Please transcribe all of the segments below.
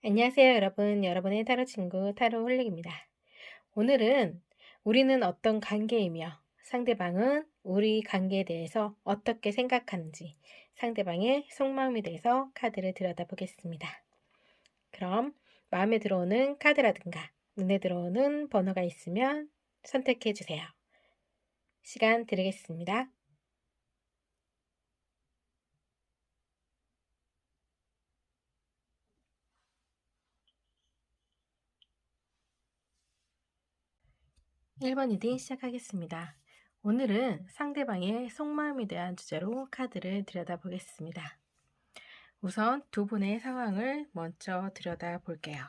안녕하세요, 여러분. 여러분의 타로 친구 타로 홀릭입니다. 오늘은 우리는 어떤 관계이며 상대방은 우리 관계에 대해서 어떻게 생각하는지 상대방의 속마음에 대해서 카드를 들여다보겠습니다. 그럼 마음에 들어오는 카드라든가 눈에 들어오는 번호가 있으면 선택해 주세요. 시간 드리겠습니다. 1번 리딩 시작하겠습니다. 오늘은 상대방의 속마음에 대한 주제로 카드를 들여다보겠습니다. 우선 두 분의 상황을 먼저 들여다볼게요.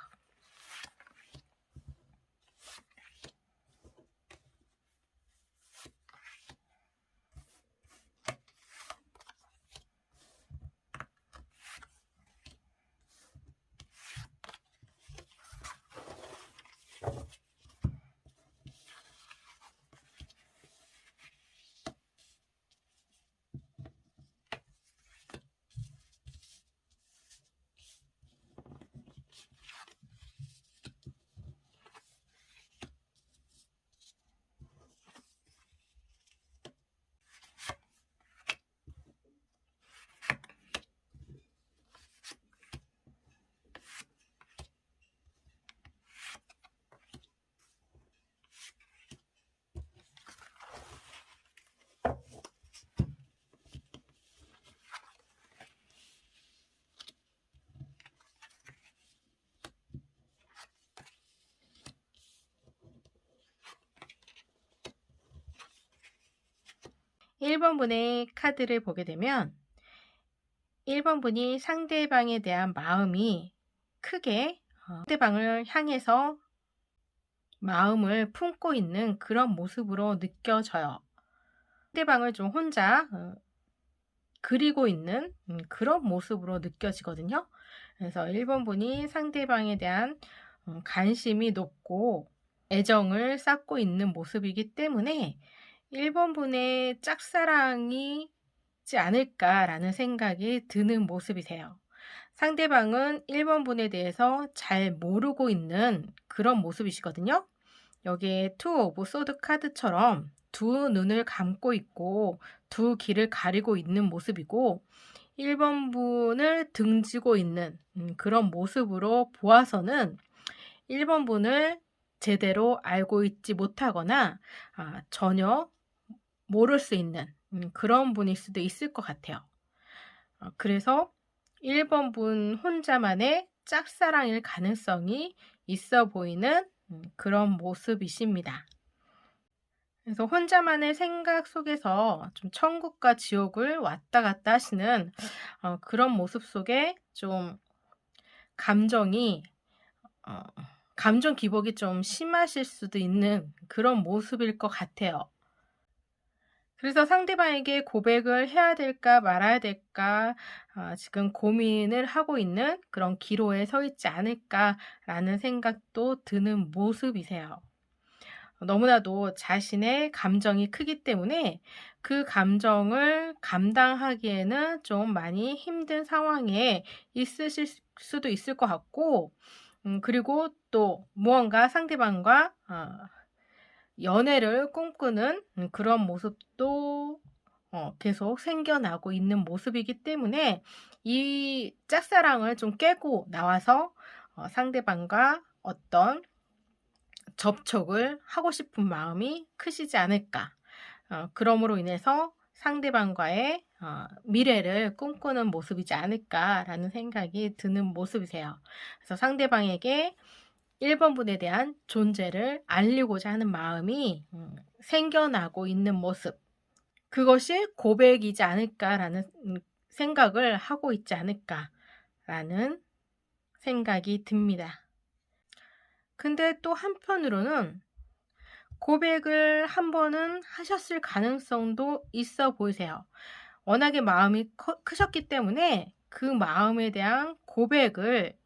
일 번 분의 카드를 보게 되면 1번 분이 상대방에 대한 마음이 크게 상대방을 향해서 마음을 품고 있는 그런 모습으로 느껴져요. 상대방을 좀 혼자 그리고 있는 그런 모습으로 느껴지거든요. 그래서 1번 분이 상대방에 대한 관심이 높고 애정을 쌓고 있는 모습이기 때문에 1번 분의 짝사랑이 있지 않을까라는 생각이 드는 모습이세요. 상대방은 1번 분에 대해서 잘 모르고 있는 그런 모습이시거든요. 여기에 투 오브 소드 카드처럼 두 눈을 감고 있고 두 귀를 가리고 있는 모습이고 1번 분을 등지고 있는 그런 모습으로 보아서는 1번 분을 제대로 알고 있지 못하거나 전혀 모를 수 있는 그런 분일 수도 있을 것 같아요. 그래서 1번 분 혼자만의 짝사랑일 가능성이 있어 보이는 그런 모습이십니다. 그래서 혼자만의 생각 속에서 좀 천국과 지옥을 왔다 갔다 하시는 그런 모습 속에 좀 감정이 감정 기복이 좀 심하실 수도 있는 그런 모습일 것 같아요. 그래서 상대방에게 고백을 해야 될까 말아야 될까 지금 고민을 하고 있는 그런 기로에 서 있지 않을까라는 생각도 드는 모습이세요. 너무나도 자신의 감정이 크기 때문에 그 감정을 감당하기에는 좀 많이 힘든 상황에 있으실 수도 있을 것 같고 그리고 또 무언가 상대방과 연애를 꿈꾸는 그런 모습도 계속 생겨나고 있는 모습이기 때문에 이 짝사랑을 좀 깨고 나와서 상대방과 어떤 접촉을 하고 싶은 마음이 크시지 않을까. 그러므로 인해서 상대방과의 미래를 꿈꾸는 모습이지 않을까라는 생각이 드는 모습이세요. 그래서 상대방에게 1번 분에 대한 존재를 알리고자 하는 마음이 생겨나고 있는 모습. 그것이 고백이지 않을까라는 생각을 하고 있지 않을까라는 생각이 듭니다. 근데 또 한편으로는 고백을 한 번은 하셨을 가능성도 있어 보이세요. 워낙에 마음이 크셨기 때문에 그 마음에 대한 고백을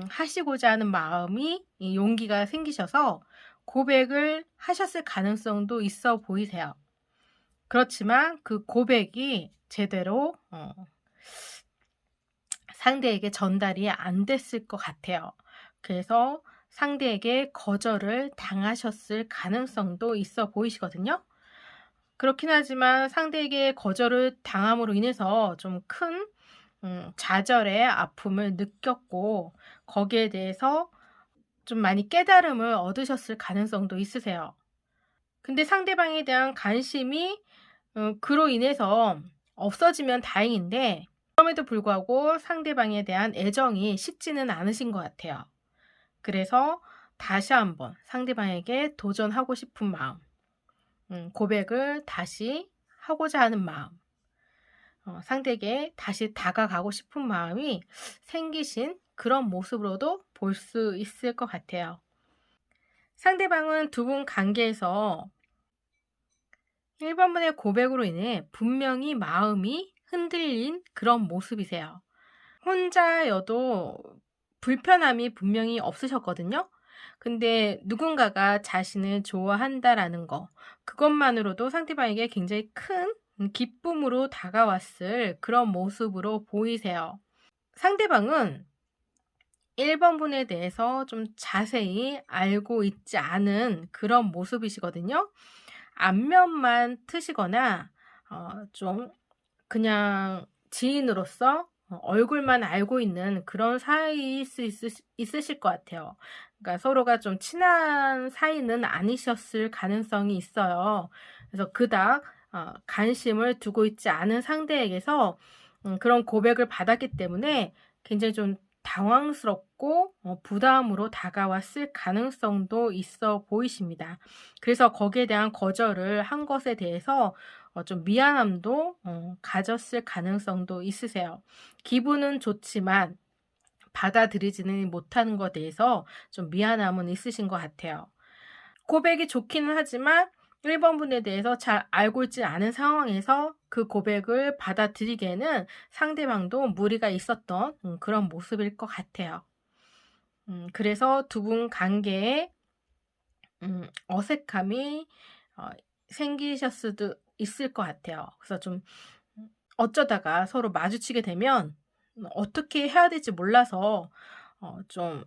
하시고자 하는 마음이 용기가 생기셔서 고백을 하셨을 가능성도 있어 보이세요. 그렇지만 그 고백이 제대로 상대에게 전달이 안 됐을 것 같아요. 그래서 상대에게 거절을 당하셨을 가능성도 있어 보이시거든요. 그렇긴 하지만 상대에게 거절을 당함으로 인해서 좀 큰 좌절의 아픔을 느꼈고 거기에 대해서 좀 많이 깨달음을 얻으셨을 가능성도 있으세요. 근데 상대방에 대한 관심이 그로 인해서 없어지면 다행인데 그럼에도 불구하고 상대방에 대한 애정이 식지는 않으신 것 같아요. 그래서 다시 한번 상대방에게 도전하고 싶은 마음, 고백을 다시 하고자 하는 마음, 상대에게 다시 다가가고 싶은 마음이 생기신 그런 모습으로도 볼 수 있을 것 같아요. 상대방은 두 분 관계에서 1번분의 고백으로 인해 분명히 마음이 흔들린 그런 모습이세요. 혼자여도 불편함이 분명히 없으셨거든요. 근데 누군가가 자신을 좋아한다라는 거, 그것만으로도 상대방에게 굉장히 큰 기쁨으로 다가왔을 그런 모습으로 보이세요. 상대방은 1번분에 대해서 좀 자세히 알고 있지 않은 그런 모습이시거든요. 안면만 트시거나 좀 그냥 지인으로서 얼굴만 알고 있는 그런 사이일 수 있으실 것 같아요. 그러니까 서로가 좀 친한 사이는 아니셨을 가능성이 있어요. 그래서 그닥 관심을 두고 있지 않은 상대에게서 그런 고백을 받았기 때문에 굉장히 좀 당황스럽고 부담으로 다가왔을 가능성도 있어 보이십니다. 그래서 거기에 대한 거절을 한 것에 대해서 좀 미안함도 가졌을 가능성도 있으세요. 기분은 좋지만 받아들이지는 못하는 것에 대해서 좀 미안함은 있으신 것 같아요. 고백이 좋기는 하지만 1번분에 대해서 잘 알고 있지 않은 상황에서 그 고백을 받아들이기에는 상대방도 무리가 있었던 그런 모습일 것 같아요. 그래서 두 분 관계에 어색함이 생기셨을 수도 있을 것 같아요. 그래서 좀 어쩌다가 서로 마주치게 되면 어떻게 해야 될지 몰라서 좀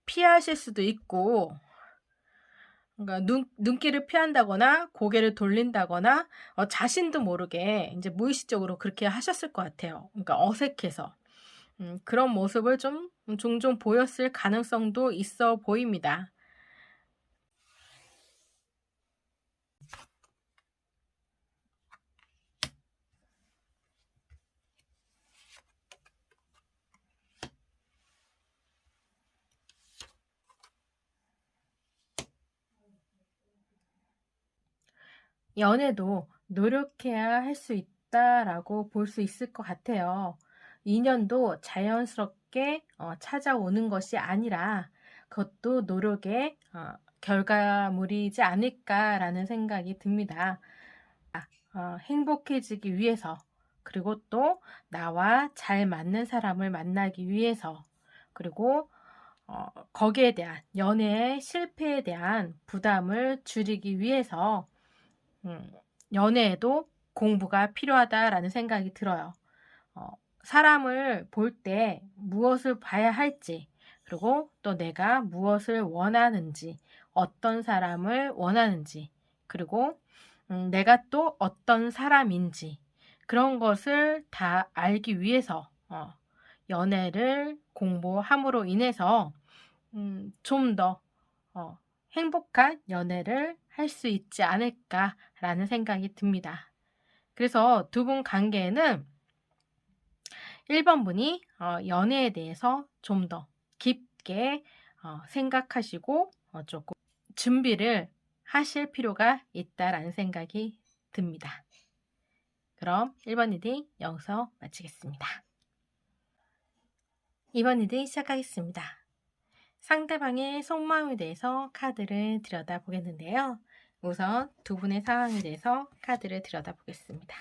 피하실 수도 있고, 그러니까 눈길을 피한다거나 고개를 돌린다거나 자신도 모르게 이제 무의식적으로 그렇게 하셨을 것 같아요. 그러니까 어색해서. 그런 모습을 좀 종종 보였을 가능성도 있어 보입니다. 연애도 노력해야 할 수 있다라고 볼 수 있을 것 같아요. 인연도 자연스럽게 찾아오는 것이 아니라 그것도 노력의 결과물이지 않을까라는 생각이 듭니다. 행복해지기 위해서, 그리고 또 나와 잘 맞는 사람을 만나기 위해서, 그리고 거기에 대한 연애의 실패에 대한 부담을 줄이기 위해서 음, 연애에도 공부가 필요하다라는 생각이 들어요. 어, 사람을 볼 때 무엇을 봐야 할지, 그리고 또 내가 무엇을 원하는지, 어떤 사람을 원하는지, 그리고 내가 또 어떤 사람인지, 그런 것을 다 알기 위해서 연애를 공부함으로 인해서 좀 더 행복한 연애를 할 수 있지 않을까라는 생각이 듭니다. 그래서 두 분 관계에는 1번분이 연애에 대해서 좀 더 깊게 생각하시고 조금 준비를 하실 필요가 있다라는 생각이 듭니다. 그럼 1번 리딩 여기서 마치겠습니다. 2번 리딩 시작하겠습니다. 상대방의 속마음에 대해서 카드를 들여다보겠는데요. 우선 두 분의 상황에 대해서 카드를 들여다보겠습니다.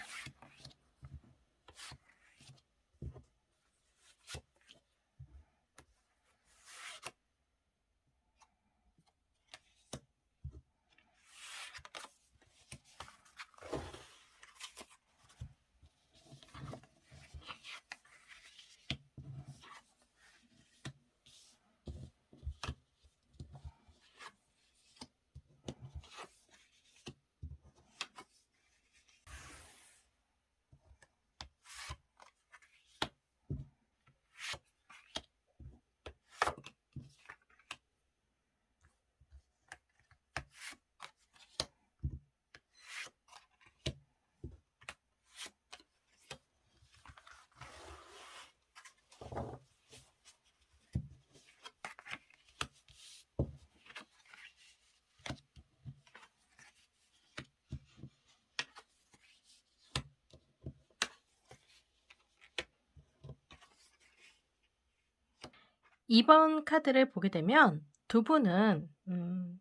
이번 카드를 보게 되면 두 분은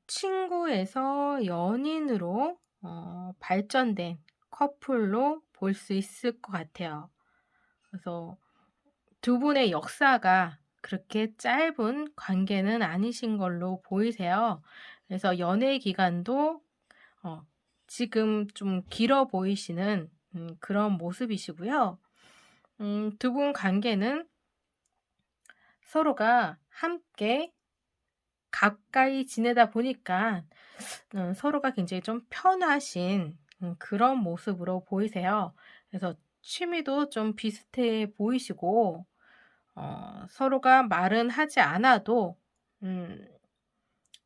친구에서 연인으로 발전된 커플로 볼 수 있을 것 같아요. 그래서 두 분의 역사가 그렇게 짧은 관계는 아니신 걸로 보이세요. 그래서 연애 기간도 어 지금 좀 길어 보이시는 그런 모습이시고요. 두 분 관계는 서로가 함께 가까이 지내다 보니까 서로가 굉장히 좀 편하신 그런 모습으로 보이세요. 그래서 취미도 좀 비슷해 보이시고 서로가 말은 하지 않아도 음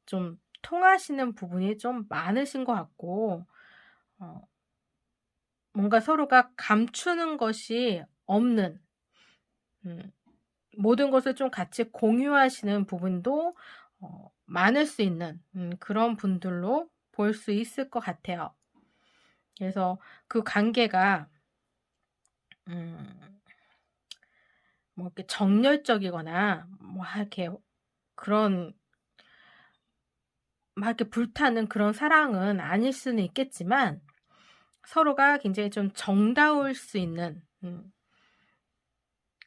좀 통하시는 부분이 좀 많으신 것 같고 어 뭔가 서로가 감추는 것이 없는 음 모든 것을 좀 같이 공유하시는 부분도 많을 수 있는 그런 분들로 볼 수 있을 것 같아요. 그래서 그 관계가 음 뭐 이렇게 정열적이거나 뭐 이렇게 그런 막 이렇게 불타는 그런 사랑은 아닐 수는 있겠지만 서로가 굉장히 좀 정다울 수 있는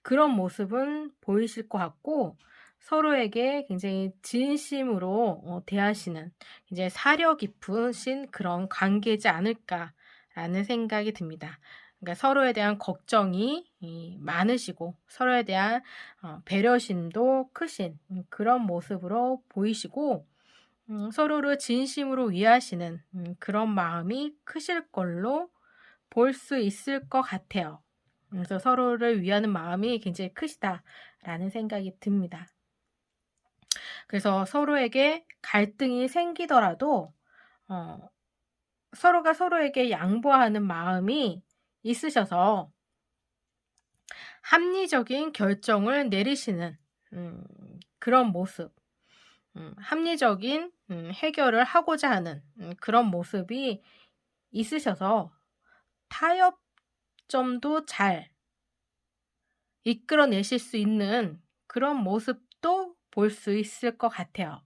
그런 모습은 보이실 것 같고 서로에게 굉장히 진심으로 대하시는 굉장히 사려 깊으신 그런 관계지 않을까라는 생각이 듭니다. 그러니까 서로에 대한 걱정이 많으시고 서로에 대한 배려심도 크신 그런 모습으로 보이시고 서로를 진심으로 위하시는 그런 마음이 크실 걸로 볼 수 있을 것 같아요. 그래서 서로를 위하는 마음이 굉장히 크시다라는 생각이 듭니다. 그래서 서로에게 갈등이 생기더라도 어 서로가 서로에게 양보하는 마음이 있으셔서 합리적인 결정을 내리시는 그런 모습, 합리적인 해결을 하고자 하는 그런 모습이 있으셔서 타협점도 잘 이끌어내실 수 있는 그런 모습도 볼 수 있을 것 같아요.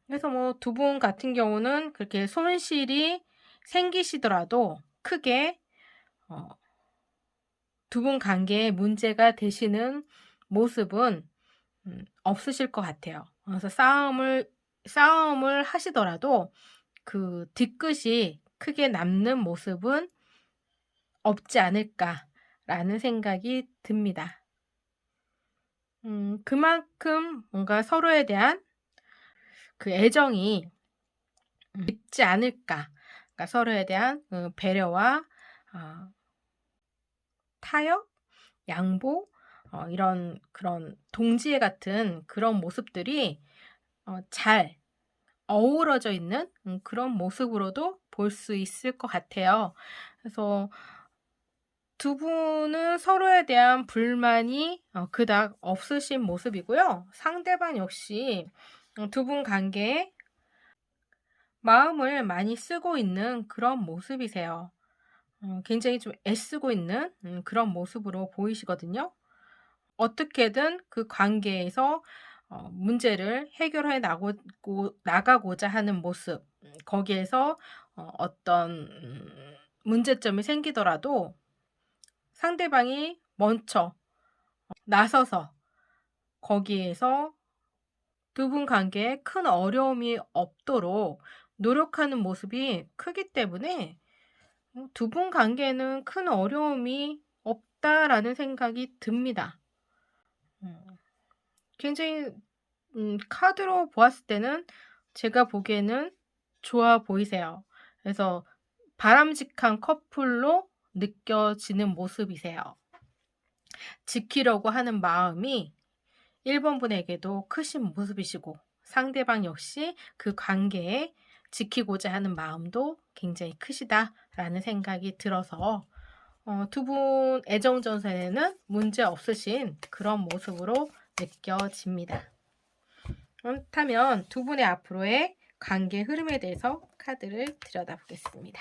그래서 뭐 두 분 같은 경우는 그렇게 손실이 생기시더라도 크게 어 두 분 관계에 문제가 되시는 모습은 없으실 것 같아요. 그래서 싸움을 하시더라도 그 뒤끝이 크게 남는 모습은 없지 않을까라는 생각이 듭니다. 그만큼 뭔가 서로에 대한 그 애정이 깊지 않을까. 그러니까 서로에 대한 배려와 어 타협, 양보 이런 그런 동지애 같은 그런 모습들이 잘 어우러져 있는 그런 모습으로도 볼 수 있을 것 같아요. 그래서 두 분은 서로에 대한 불만이 그닥 없으신 모습이고요. 상대방 역시 두 분 관계에 마음을 많이 쓰고 있는 그런 모습이세요. 굉장히 좀 애쓰고 있는 그런 모습으로 보이시거든요. 어떻게든 그 관계에서 문제를 해결해 나가고자 하는 모습, 거기에서 어떤 문제점이 생기더라도 상대방이 먼저 나서서 거기에서 두 분 관계에 큰 어려움이 없도록 노력하는 모습이 크기 때문에 두 분 관계에는 큰 어려움이 없다라는 생각이 듭니다. 음. 굉장히 카드로 보았을 때는 제가 보기에는 좋아 보이세요. 그래서 바람직한 커플로 느껴지는 모습이세요. 지키려고 하는 마음이 1번 분에게도 크신 모습이시고 상대방 역시 그 관계에 지키고자 하는 마음도 굉장히 크시다라는 생각이 들어서 두 분 애정 전선에는 문제 없으신 그런 모습으로 느껴집니다. 그렇다면 두 분의 앞으로의 관계 흐름에 대해서 카드를 들여다보겠습니다.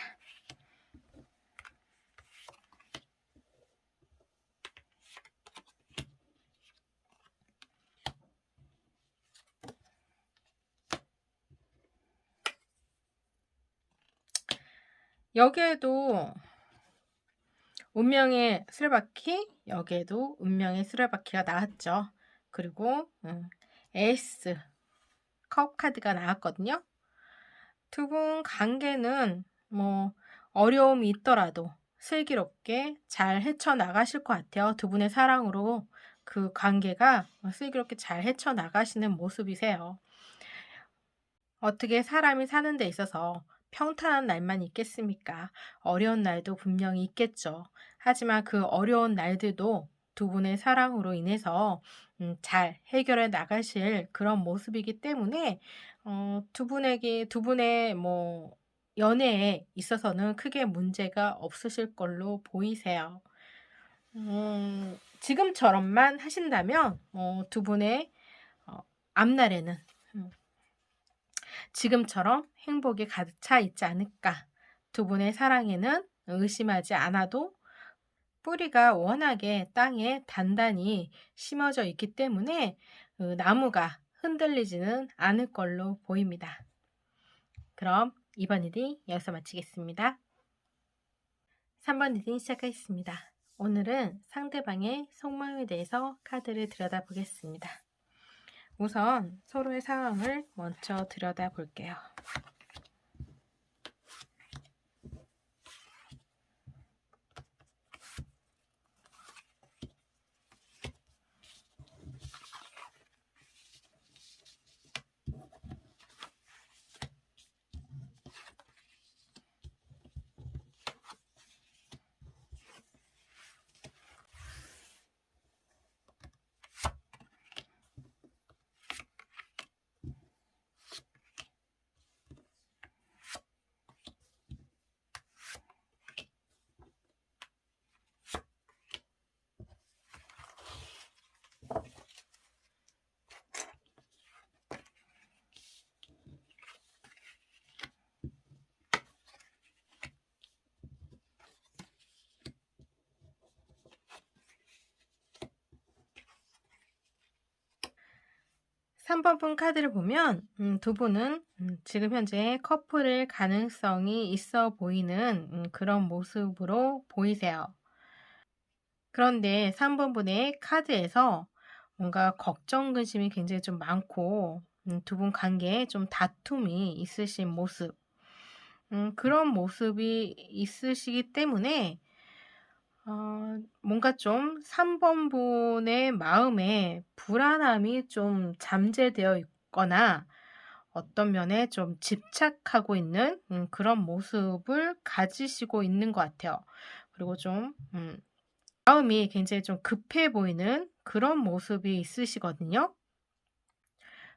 여기에도 운명의 수레바퀴, 여기에도 운명의 수레바퀴가 나왔죠. 그리고 에이스 컵 카드가 나왔거든요. 두 분 관계는 뭐 어려움이 있더라도 슬기롭게 잘 헤쳐나가실 것 같아요. 두 분의 사랑으로 그 관계가 슬기롭게 잘 헤쳐나가시는 모습이세요. 어떻게 사람이 사는 데 있어서 평탄한 날만 있겠습니까? 어려운 날도 분명히 있겠죠. 하지만 그 어려운 날들도 두 분의 사랑으로 인해서 잘 해결해 나가실 그런 모습이기 때문에 두 분의 뭐 연애에 있어서는 크게 문제가 없으실 걸로 보이세요. 지금처럼만 하신다면 두 분의 어, 앞날에는 음, 지금처럼 행복이 가득 차 있지 않을까. 두 분의 사랑에는 의심하지 않아도 뿌리가 워낙에 땅에 단단히 심어져 있기 때문에 나무가 흔들리지는 않을 걸로 보입니다. 그럼 2번 리딩 여기서 마치겠습니다. 3번 리딩 시작하겠습니다. 오늘은 상대방의 속마음에 대해서 카드를 들여다보겠습니다. 우선 서로의 상황을 먼저 들여다볼게요. 3번 분 카드를 보면 두 분은 지금 현재 커플일 가능성이 있어 보이는 그런 모습으로 보이세요. 그런데 3번 분의 카드에서 뭔가 걱정, 근심이 굉장히 좀 많고 두 분 관계에 좀 다툼이 있으신 모습, 그런 모습이 있으시기 때문에 뭔가 좀 3번 분의 마음에 불안함이 좀 잠재되어 있거나 어떤 면에 좀 집착하고 있는 그런 모습을 가지시고 있는 것 같아요. 그리고 좀 마음이 굉장히 좀 급해 보이는 그런 모습이 있으시거든요.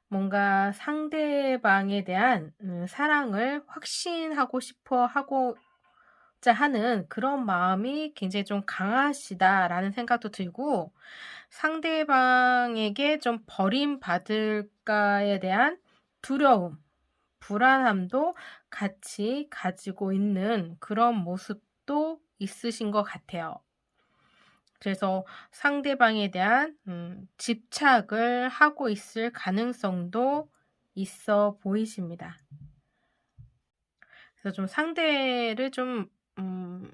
뭔가 상대방에 대한 사랑을 확신하고 싶어 하고자 하는 그런 마음이 굉장히 좀 강하시다라는 생각도 들고 상대방에게 좀 버림받을까에 대한 두려움, 불안함도 같이 가지고 있는 그런 모습도 있으신 것 같아요. 그래서 상대방에 대한 집착을 하고 있을 가능성도 있어 보이십니다. 그래서 좀 상대를 좀 음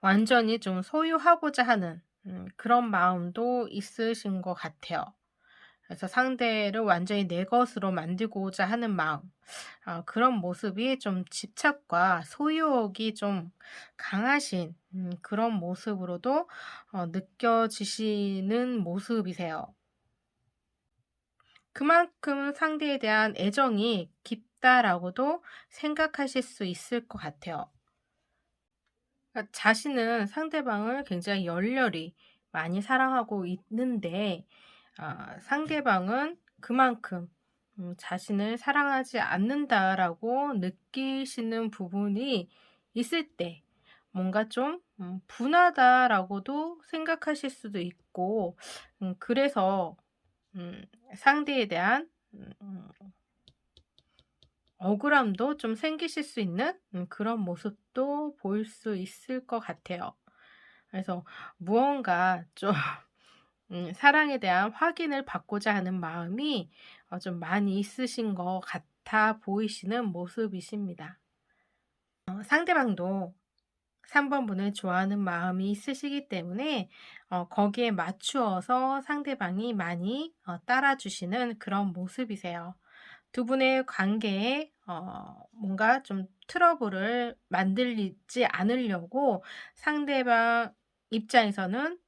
완전히 좀 소유하고자 하는 그런 마음도 있으신 것 같아요. 그래서 상대를 완전히 내 것으로 만들고자 하는 마음, 그런 모습이 좀 집착과 소유욕이 좀 강하신 그런 모습으로도 느껴지시는 모습이세요. 그만큼 상대에 대한 애정이 깊다라고도 생각하실 수 있을 것 같아요. 그러니까 자신은 상대방을 굉장히 열렬히 많이 사랑하고 있는데 상대방은 그만큼 자신을 사랑하지 않는다라고 느끼시는 부분이 있을 때 뭔가 좀 분하다라고도 생각하실 수도 있고 그래서 상대에 대한 억울함도 좀 생기실 수 있는 그런 모습도 보일 수 있을 것 같아요. 그래서 무언가 좀 사랑에 대한 확인을 받고자 하는 마음이 좀 많이 있으신 것 같아 보이시는 모습이십니다. 상대방도 3 번분을 좋아하는 마음이 있으시기 때문에 거기에 맞추어서 상대방이 많이 따라 주시는 그런 모습이세요. 두 분의 관계에 뭔가 좀 트러블을 만들지 않으려고 상대방 입장에서는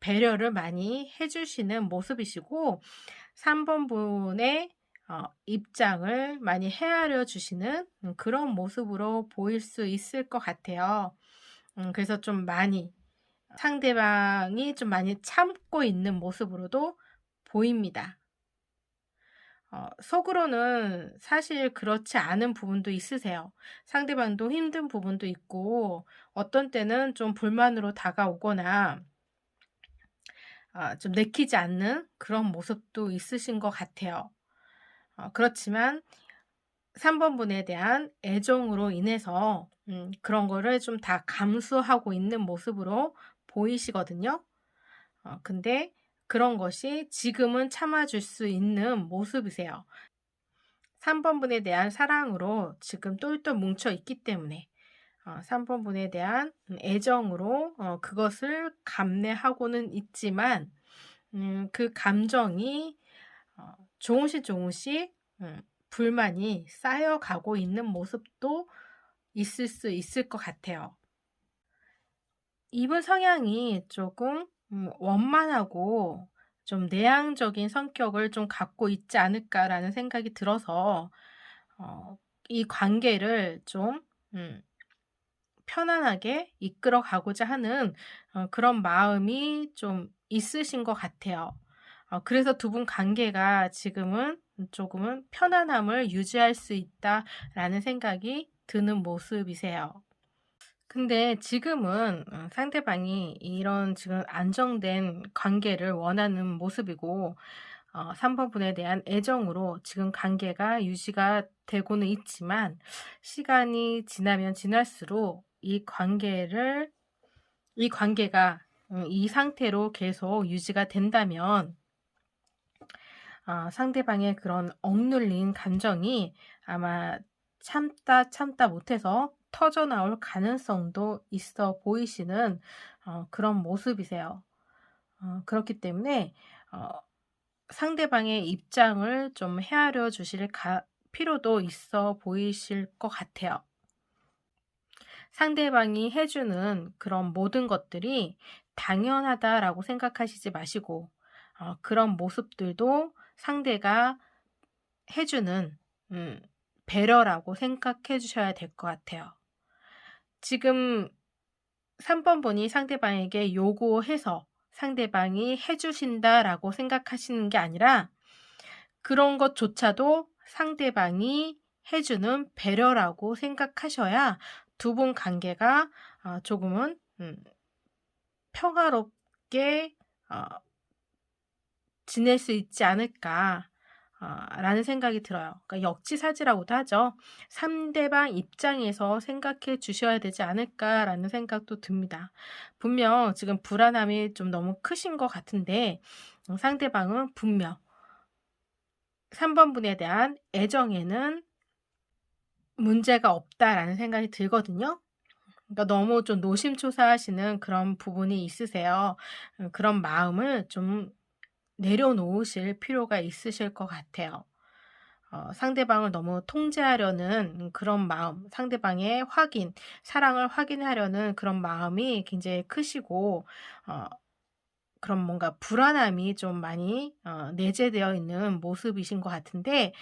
배려를 많이 해 주시는 모습이시고, 3 번분의 입장을 많이 헤아려 주시는 그런 모습으로 보일 수 있을 것 같아요. 그래서 좀 많이 상대방이 좀 많이 참고 있는 모습으로도 보입니다. 속으로는 사실 그렇지 않은 부분도 있으세요. 상대방도 힘든 부분도 있고, 어떤 때는 좀 불만으로 다가오거나 좀 내키지 않는 그런 모습도 있으신 것 같아요. 그렇지만 3 번분에 대한 애정으로 인해서 그런 거를 좀 다 감수하고 있는 모습으로 보이시거든요. 근데 그런 것이 지금은 참아 줄 수 있는 모습이세요. 3 번분에 대한 사랑으로 지금 똘똘 뭉쳐 있기 때문에 3 번분에 대한 애정으로 그것을 감내하고는 있지만, 그 감정이 조금씩 조금씩 불만이 쌓여가고 있는 모습도 있을 수 있을 것 같아요. 이분 성향이 조금 원만하고 좀 내향적인 성격을 좀 갖고 있지 않을까라는 생각이 들어서 어 이 관계를 좀 음 편안하게 이끌어 가고자 하는 그런 마음이 좀 있으신 것 같아요. 그래서 두 분 관계가 지금은 조금은 '편안함을 유지할 수 있다.'라는 생각이 드는 모습이세요. 근데 지금은 상대방이 이런 지금 안정된 관계를 원하는 모습이고, 3 번분에 대한 애정으로 지금 관계가 유지가 되고는 있지만, 시간이 지나면 지날수록 이 관계가 이 상태로 계속 유지가 된다면 상대방의 그런 억눌린 감정이 아마 참다 참다 못해서 터져 나올 가능성도 있어 보이시는 그런 모습이세요. 그렇기 때문에 어 상대방의 입장을 좀 헤아려 주실 필요도 있어 보이실 것 같아요. 상대방이 해 주는 그런 모든 것들이 당연하다라고 생각하시지 마시고, 그런 모습들도 상대가 해 주는 음 배려라고 생각해 주셔야 될 것 같아요. 지금 3 번분이 상대방에게 요구해서 상대방이 해 주신다라고 생각하시는 게 아니라, 그런 것조차도 상대방이 해 주는 배려라고 생각하셔야 두 분 관계가 조금은 평화롭게 어 지낼 수 있지 않을까 라는 생각이 들어요. 그러니까 역지사지라고도 하죠. '상대방 입장에서 생각해 주셔야 되지 않을까.'라는 생각도 듭니다. 분명 지금 불안함이 좀 너무 크신 것 같은데, 상대방은 분명 3 번분에 대한 애정에는 문제가 없다라는 생각이 들거든요. 그러니까 너무 좀 노심초사하시는 그런 부분이 있으세요. 그런 마음을 좀 내려놓으실 필요가 있으실 것 같아요. 상대방을 너무 통제하려는 그런 마음, 상대방의 사랑을 확인하려는 그런 마음이 굉장히 크시고, 어 그런 뭔가 불안함이 좀 많이 내재되어 있는 모습이신 것 같은데,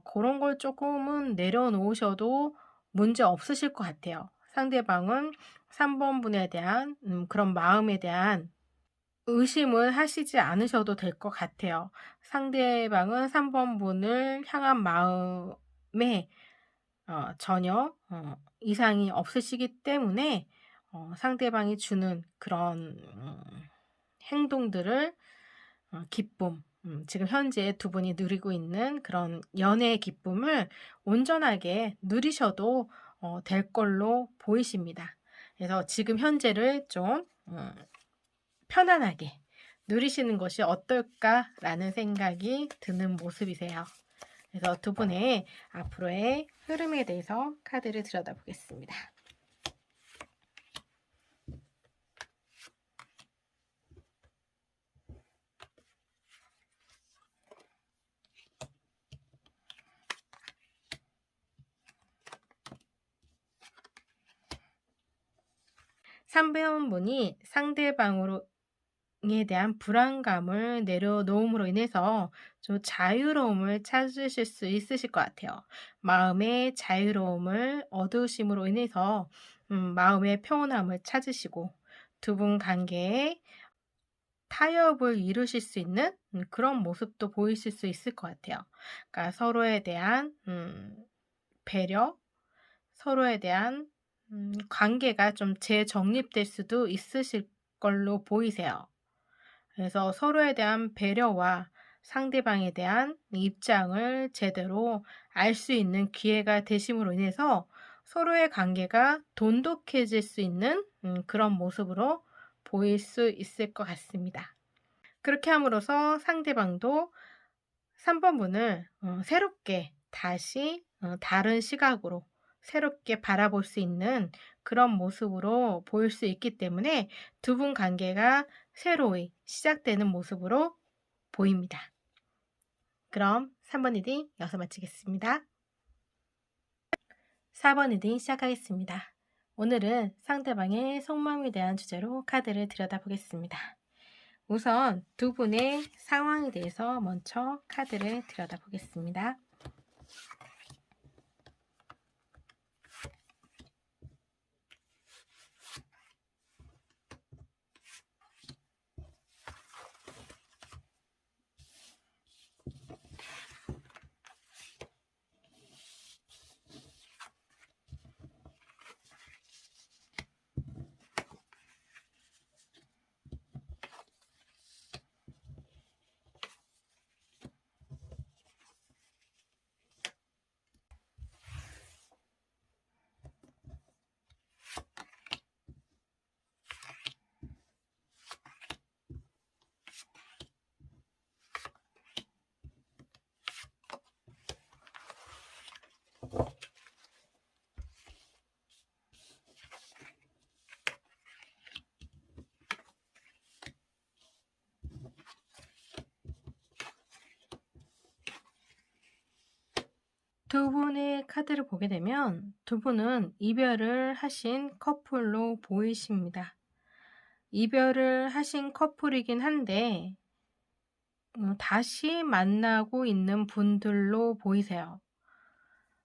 그런 걸 조금은 내려놓으셔도 문제 없으실 것 같아요. 상대방은 3 번분에 대한 그런 마음에 대한 의심을 하시지 않으셔도 될 것 같아요. 상대방은 3 번분을 향한 마음에 전혀 이상이 없으시기 때문에 상대방이 주는 그런 행동들을 기쁨, 지금 현재 두 분이 누리고 있는 그런 연애의 기쁨을 온전하게 누리셔도 될 걸로 보이십니다. 그래서 지금 현재를 좀 편안하게 누리시는 것이 어떨까라는 생각이 드는 모습이세요. 그래서 두 분의 앞으로의 흐름에 대해서 카드를 들여다보겠습니다. 3번 분이 상대방으로 에 대한 불안감을 내려놓음으로 인해서 좀 자유로움을 찾으실 수 있으실 것 같아요. 마음의 자유로움을 얻으심으로 인해서 마음의 평온함을 찾으시고 두 분 관계에 타협을 이루실 수 있는 그런 모습도 보이실 수 있을 것 같아요. 그러니까 서로에 대한 배려, 서로에 대한 관계가 좀 재정립될 수도 있으실 걸로 보이세요. 그래서 서로에 대한 배려와 상대방에 대한 입장을 제대로 알 수 있는 기회가 되심으로 인해서 서로의 관계가 돈독해질 수 있는 그런 모습으로 보일 수 있을 것 같습니다. 그렇게 함으로써 상대방도 3번 분을 새롭게 다시 다른 시각으로 새롭게 바라볼 수 있는 그런 모습으로 보일 수 있기 때문에 두 분 관계가 새로이 시작되는 모습으로 보입니다. 그럼 3번 리딩 여기서 마치겠습니다. 4번 리딩 시작하겠습니다. 오늘은 상대방의 속마음에 대한 주제로 카드를 들여다보겠습니다. 우선 두 분의 상황에 대해서 먼저 카드를 들여다보겠습니다. 두 분의 카드를 보게 되면 두 분은 이별을 하신 커플로 보이십니다. 이별을 하신 커플이긴 한데 다시 만나고 있는 분들로 보이세요.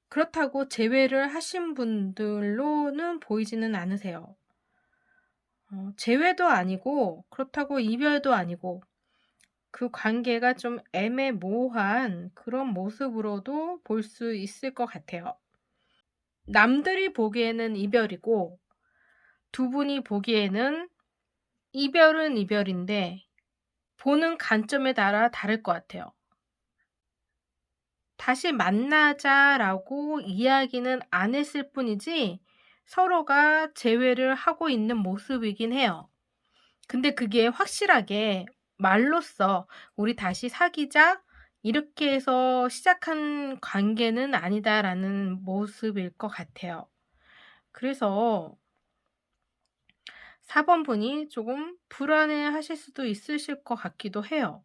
그렇다고 재회를 하신 분들로는 보이지는 않으세요. 재회도 아니고 그렇다고 이별도 아니고 그 관계가 좀 애매모호한 그런 모습으로도 볼 수 있을 것 같아요. 남들이 보기에는 이별이고 두 분이 보기에는 이별은 이별인데 보는 관점에 따라 다를 것 같아요. 다시 만나자라고 이야기는 안 했을 뿐이지 서로가 재회를 하고 있는 모습이긴 해요. 근데 그게 확실하게 말로써 "우리 다시 사귀자." 이렇게 해서 시작한 관계는 아니다라는 모습일 것 같아요. 그래서 4번 분이 조금 불안해하실 수도 있으실 것 같기도 해요.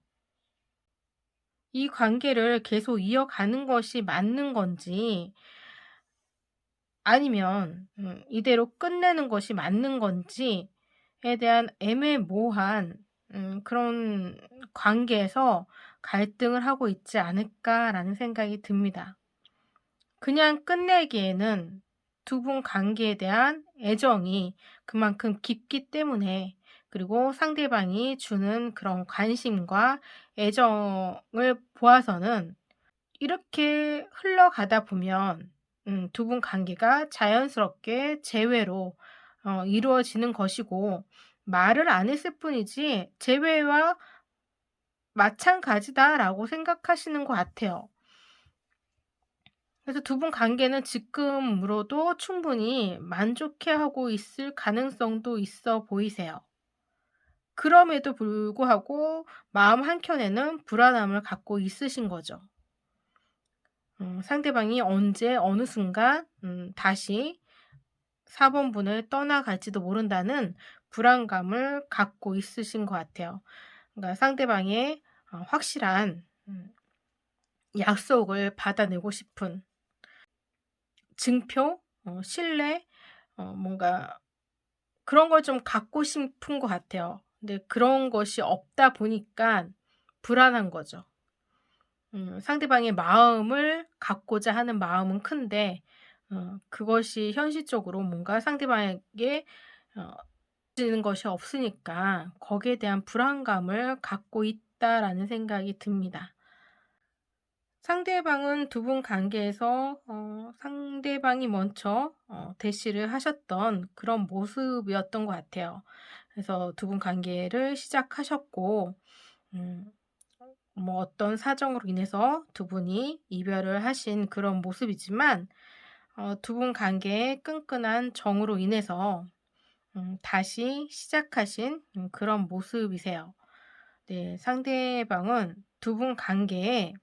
이 관계를 계속 이어가는 것이 맞는 건지 아니면 이대로 끝내는 것이 맞는 건지에 대한 애매모호한 그런 관계에서 갈등을 하고 있지 않을까라는 생각이 듭니다. 그냥 끝내기에는 두 분 관계에 대한 애정이 그만큼 깊기 때문에 그리고 상대방이 주는 그런 관심과 애정을 보아서는 이렇게 흘러가다 보면 두 분 관계가 자연스럽게 재회로 이루어지는 것이고 말을 안 했을 뿐이지 '재회와 마찬가지다.'라고 생각하시는 것 같아요. 그래서 두 분 관계는 지금으로도 충분히 만족해하고 있을 가능성도 있어 보이세요. 그럼에도 불구하고 마음 한켠에는 불안함을 갖고 있으신 거죠. 상대방이 언제 어느 순간 다시 4 번분을 떠나갈지도 모른다는 불안감을 갖고 있으신 것 같아요. 그러니까 상대방의 확실한 약속을 받아내고 싶은 증표, 신뢰, 뭔가 그런 걸 좀 갖고 싶은 것 같아요. 근데 그런 것이 없다 보니까 불안한 거죠. 상대방의 마음을 갖고자 하는 마음은 큰데 그것이 현실적으로 뭔가 상대방에게 어 지는 것이 없으니까 거기에 대한 불안감을 갖고 있다라는 생각이 듭니다. 상대방은 두 분 관계에서 상대방이 먼저 대시를 하셨던 그런 모습이었던 것 같아요. 그래서 두 분 관계를 시작하셨고 음 뭐 어떤 사정으로 인해서 두 분이 이별을 하신 그런 모습이지만 두 분 관계의 끈끈한 정으로 인해서 다시 시작하신 그런 모습이세요. 네. 상대방은 두 분 관계에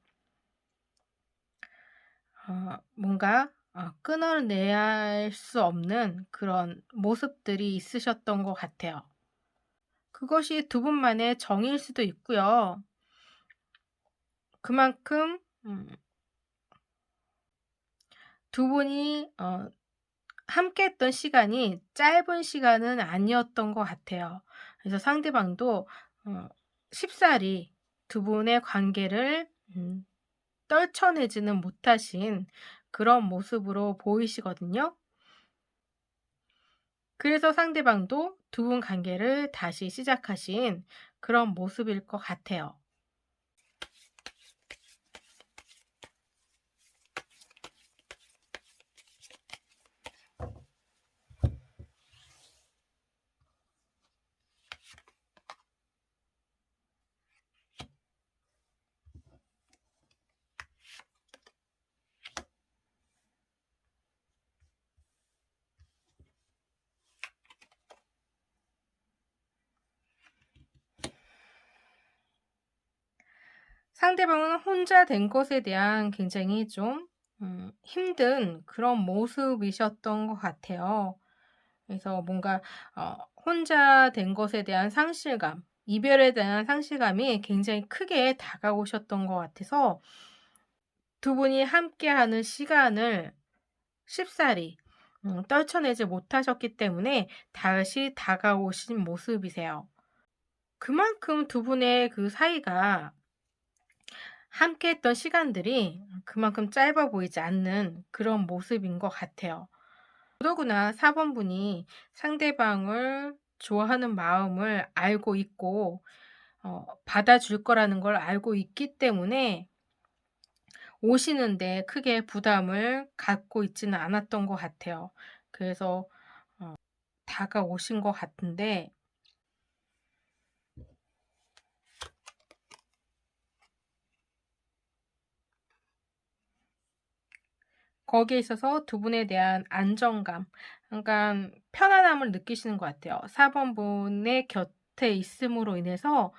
뭔가 끊어내야 할 수 없는 그런 모습들이 있으셨던 것 같아요. 그것이 두 분만의 정일 수도 있고요. 그만큼 두 분이 함께했던 시간이 짧은 시간은 아니었던 것 같아요. 그래서 상대방도 쉽사리 두 분의 관계를 떨쳐내지는 못하신 그런 모습으로 보이시거든요. 그래서 상대방도 두 분 관계를 다시 시작하신 그런 모습일 것 같아요. 상대방은 혼자 된 것에 대한 굉장히 좀 힘든 그런 모습이셨던 것 같아요. 그래서 뭔가 혼자 된 것에 대한 상실감, 이별에 대한 상실감이 굉장히 크게 다가오셨던 것 같아서 두 분이 함께하는 시간을 쉽사리 떨쳐내지 못하셨기 때문에 다시 다가오신 모습이세요. 그만큼 두 분의 그 사이가 함께했던 시간들이 그만큼 짧아 보이지 않는 그런 모습인 것 같아요. 더더구나 4 번분이 상대방을 좋아하는 마음을 알고 있고 받아줄 거라는 걸 알고 있기 때문에 오시는데 크게 부담을 갖고 있지는 않았던 것 같아요. 그래서 다가오신 것 같은데 거기에 있어서 두 분에 대한 안정감, 그러니까 편안함을 느끼시는 것 같아요. 4 번분의 곁에 있음으로 인해서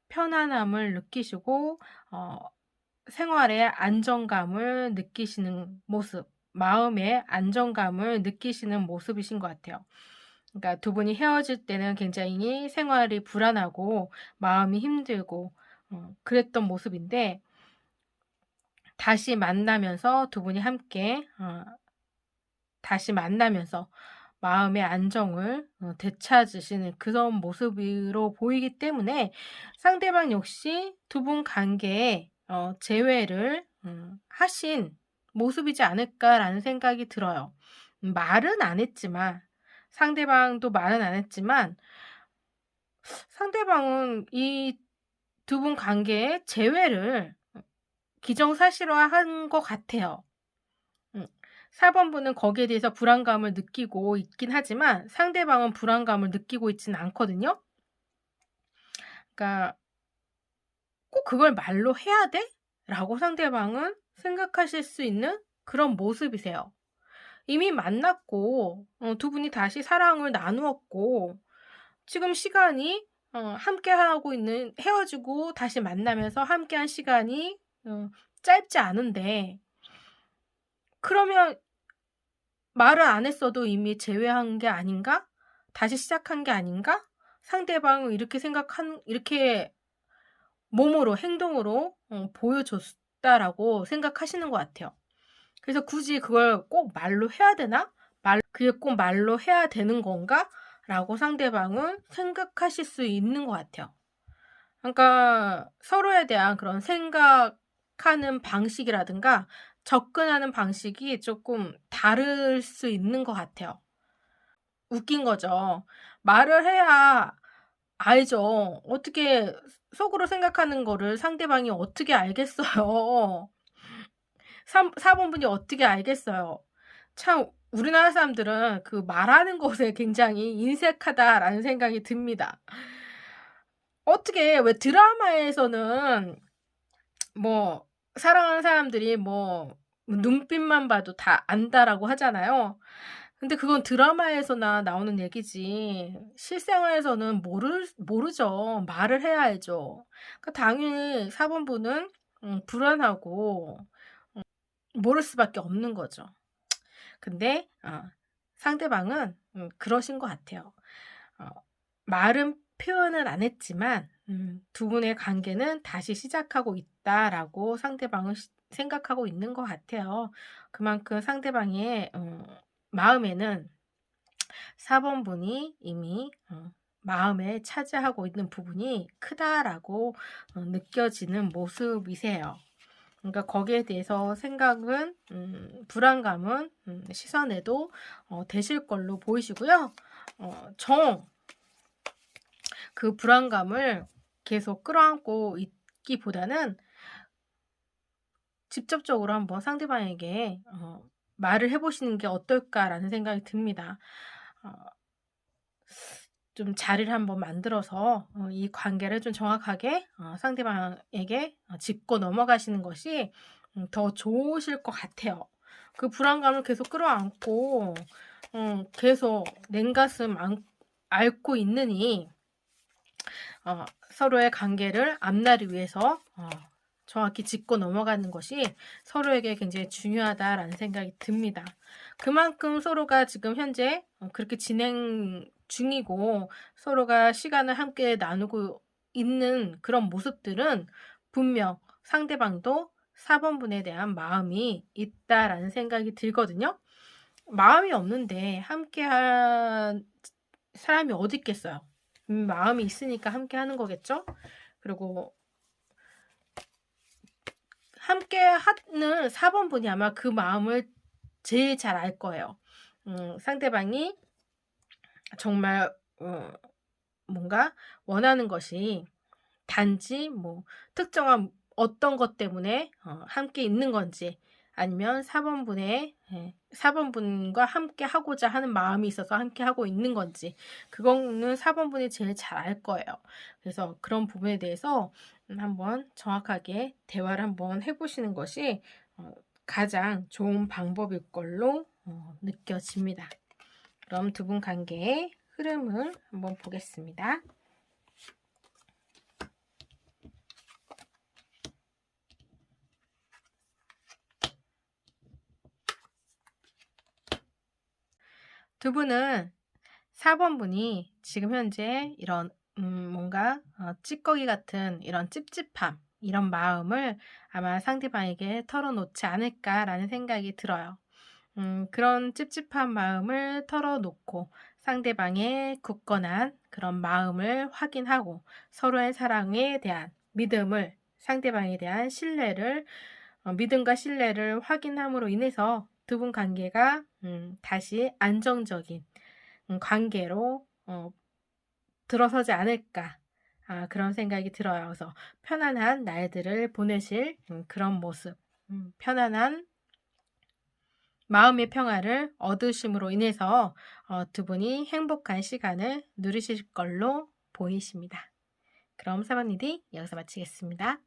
편안함을 느끼시고 어 생활의 안정감을 느끼시는 모습, 마음의 안정감을 느끼시는 모습이신 것 같아요. 그러니까 두 분이 헤어질 때는 굉장히 생활이 불안하고 마음이 힘들고 그랬던 모습인데 다시 만나면서 두 분이 함께 다시 만나면서 마음의 안정을 되찾으시는 그런 모습으로 보이기 때문에 상대방 역시 두 분 관계에 재회를 하신 모습이지 않을까라는 생각이 들어요. 말은 안 했지만 상대방도 말은 안 했지만 상대방은 이 두 분 관계에 재회를 기정사실화한 것 같아요. 음. 4 번분은 거기에 대해서 불안감을 느끼고 있긴 하지만 상대방은 불안감을 느끼고 있지는 않거든요. 그러니까 '꼭 그걸 말로 해야 돼?' 라고 상대방은 생각하실 수 있는 그런 모습이세요. 이미 만났고 두 분이 다시 사랑을 나누었고 지금 시간이 함께하고 있는 헤어지고 다시 만나면서 함께한 시간이 짧지 않은데 그러면 '말을 안 했어도 이미 제외한 게 아닌가? 다시 시작한 게 아닌가?' 상대방은 이렇게 몸으로 행동으로 보여줬다라고 생각하시는 것 같아요. 그래서 '굳이 그걸 꼭 말로 해야 되나? 그게 꼭 말로 해야 되는 건가?'라고 상대방은 생각하실 수 있는 것 같아요. 그러니까 서로에 대한 그런 생각하는 방식이라든가 접근하는 방식이 쪼끔 다를 수 있는 것 같아요. 웃긴 거죠. 말을 해야 알죠. 어떻게 속으로 생각하는 거를 상대방이 어떻게 알겠어요. 4번분이 어떻게 알겠어요. 참 우리나라 사람들은 그 말하는 것에 굉장히 인색하다라는 생각이 듭니다. 어떻게 왜 드라마에서는 뭐 사랑하는 사람들이 뭐 눈빛만 봐도 다 안다라고 하잖아요. 근데 그건 드라마에서나 나오는 얘기지 실생활에서는 모르죠. 말을 해야 알죠. 그러니까 당연히 4번분은 불안하고 모를 수밖에 없는 거죠. 근데 상대방은 그러신 것 같아요. 어 말은 표현을 안 했지만 두 분의 관계는 다시 시작하고 있다라고 상대방은 생각하고 있는 것 같아요. 그만큼 상대방의 마음에는 4번분이 이미 마음에 차지하고 있는 부분이 크다라고 느껴지는 모습이세요. 그러니까 거기에 대해서 생각은 불안감은 시선에도 되실 걸로 보이시고요. 그 불안감을 계속 끌어안고 있기보다는 직접적으로 한번 상대방에게 말을 해 보시는 게 어떨까라는 생각이 듭니다. 어 좀 자리를 한번 만들어서 이 관계를 좀 정확하게 상대방에게 짚고 넘어가시는 것이 더 좋으실 것 같아요. 그 불안감을 계속 끌어안고 계속 냉가슴 앓고 있느니 서로의 관계를 앞날을 위해서 정확히 짚고 넘어가는 것이 서로에게 굉장히 중요하다라는 생각이 듭니다. 그만큼 서로가 지금 현재 그렇게 진행 중이고 서로가 시간을 함께 나누고 있는 그런 모습들은 분명 상대방도 4번분에 대한 마음이 있다라는 생각이 들거든요. 마음이 없는데 함께한 사람이 어디 있겠어요. 마음이 있으니까 함께하는 거겠죠. 그리고 함께하는 4번분이 아마 그 마음을 제일 잘 알 거예요. 상대방이 정말 뭔가 원하는 것이 단지 뭐 특정한 어떤 것 때문에 함께 있는 건지 아니면 4번분과 함께 하고자 하는 마음이 있어서 함께 하고 있는 건지 그거는 4번분이 제일 잘 알 거예요. 그래서 그런 부분에 대해서 한번 정확하게 대화를 한번 해 보시는 것이 가장 좋은 방법일 걸로 느껴집니다. 그럼 두 분 관계의 흐름을 한번 보겠습니다. 두 분은 4번분이 지금 현재 이런 뭔가 찌꺼기 같은 이런 찝찝함 이런 마음을 아마 상대방에게 털어놓지 않을까라는 생각이 들어요. 그런 찝찝한 마음을 털어놓고 상대방의 굳건한 그런 마음을 확인하고 서로의 사랑에 대한 믿음을 상대방에 대한 믿음과 신뢰를 확인함으로 인해서 두 분 관계가 다시 안정적인 관계로 들어서지 않을까 그런 생각이 들어요. 그래서 편안한 날들을 보내실 그런 모습 편안한 마음의 평화를 얻으심으로 인해서 두 분이 행복한 시간을 누리실 걸로 보이십니다. 그럼 사방님이 여기서 마치겠습니다.